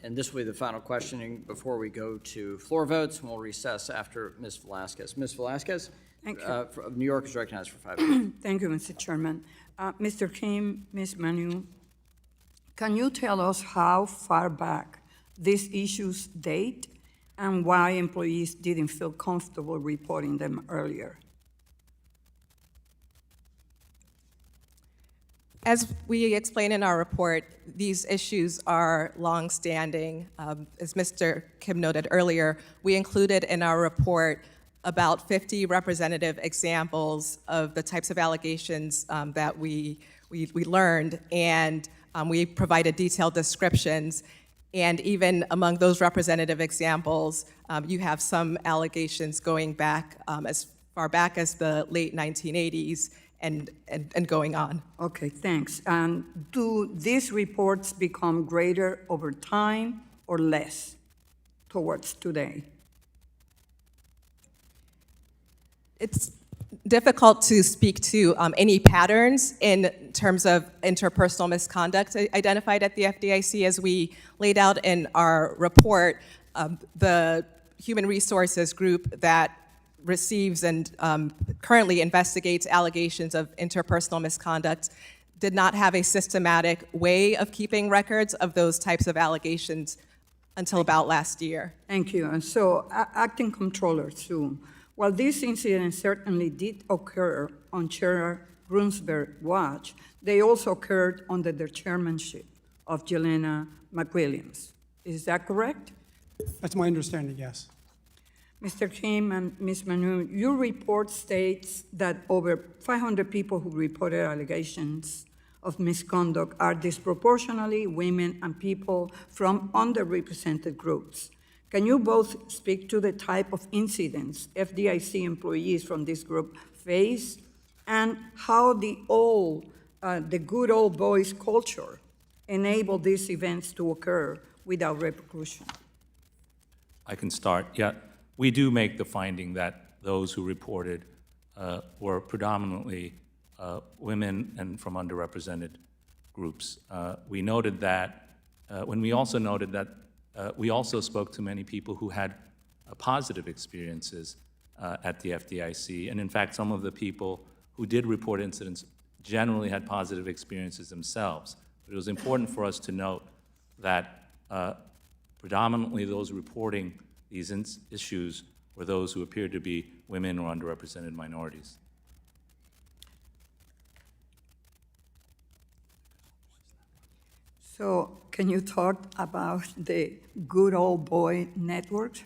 And this will be the final questioning before we go to floor votes, and we'll recess after Ms. Velazquez. Ms. Velazquez? Thank you. Of New York is recognized for 5 minutes. Thank you, Mr. Chairman. Mr. Kim, Ms. Manu, can you tell us how far back these issues date and why employees didn't feel comfortable reporting them earlier? As we explain in our report, these issues are longstanding. As Mr. Kim noted earlier, we included in our report about 50 representative examples of the types of allegations that we learned, and we provided detailed descriptions. And even among those representative examples, you have some allegations going back as far back as the late 1980s and going on. Okay, thanks. And do these reports become greater over time or less towards today? It's difficult to speak to any patterns in terms of interpersonal misconduct identified at the FDIC. As we laid out in our report, the human resources group that receives and currently investigates allegations of interpersonal misconduct did not have a systematic way of keeping records of those types of allegations until about last year. Thank you. And so, Acting Comptroller Sue, while these incidents certainly did occur on Chair Grunsberg's watch, they also occurred under the chairmanship of Jelena McWilliams. Is that correct? That's my understanding, yes. Mr. Kim and Ms. Manu, your report states that over 500 people who reported allegations of misconduct are disproportionately women and people from underrepresented groups. Can you both speak to the type of incidents FDIC employees from this group face and how the good old boys culture enabled these events to occur without repercussion? I can start. Yeah, we do make the finding that those who reported were predominantly women and from underrepresented groups. We noted that when we also noted that we also spoke to many people who had positive experiences at the FDIC, and in fact, some of the people who did report incidents generally had positive experiences themselves. But it was important for us to note that predominantly those reporting these issues were those who appeared to be women or underrepresented minorities. So, can you talk about the good old boy network?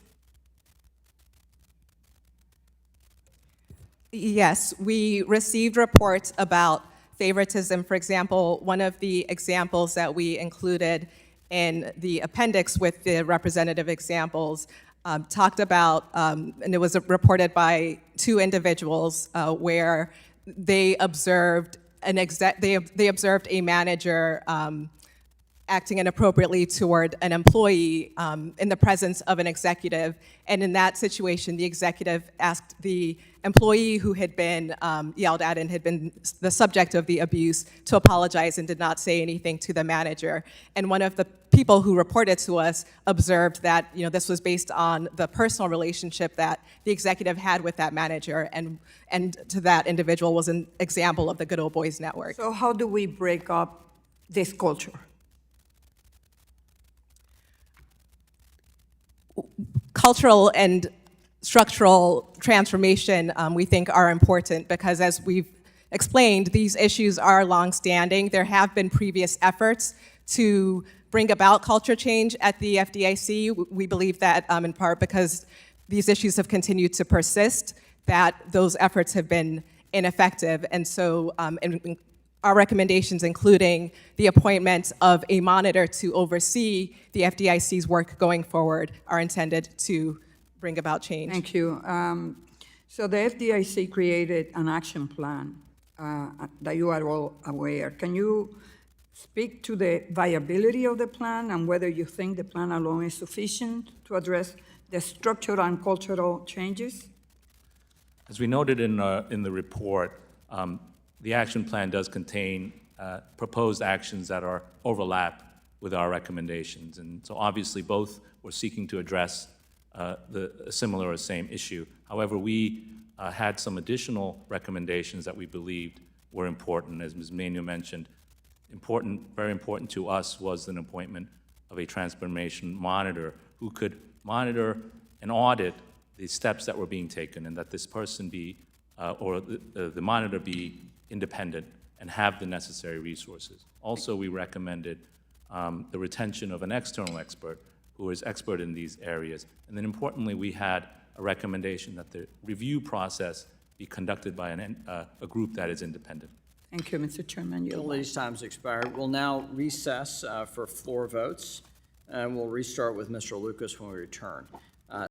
Yes, we received reports about favoritism. For example, one of the examples that we included in the appendix with the representative examples talked about, and it was reported by two individuals where they observed they observed a manager acting inappropriately toward an employee in the presence of an executive. And in that situation, the executive asked the employee who had been yelled at and had been the subject of the abuse to apologize and did not say anything to the manager. And one of the people who reported to us observed that this was based on the personal relationship that the executive had with that manager, and to that individual was an example of the Good Old Boys Network. So how do we break up this culture? Cultural and structural transformation, we think, are important because, as we've explained, these issues are longstanding. There have been previous efforts to bring about culture change at the FDIC. We believe that in part because these issues have continued to persist, that those efforts have been ineffective. And so our recommendations, including the appointment of a monitor to oversee the FDIC's work going forward, are intended to bring about change. Thank you. So the FDIC created an action plan that you are all aware. Can you speak to the viability of the plan and whether you think the plan alone is sufficient to address the structural and cultural changes? As we noted in the report, the action plan does contain proposed actions that overlap with our recommendations. And so obviously both were seeking to address a similar or same issue. However, we had some additional recommendations that we believed were important. As Ms. Manu mentioned, very important to us was an appointment of a transformation monitor who could monitor and audit the steps that were being taken, and that this person be, or the monitor be independent and have the necessary resources. Also, we recommended the retention of an external expert who is expert in these areas. And then importantly, we had a recommendation that the review process be conducted by a group that is independent. Thank you, Mr. Chairman. You're Ladies' time's expired. We'll now recess for floor votes, and we'll restart with Mr. Lucas when we return.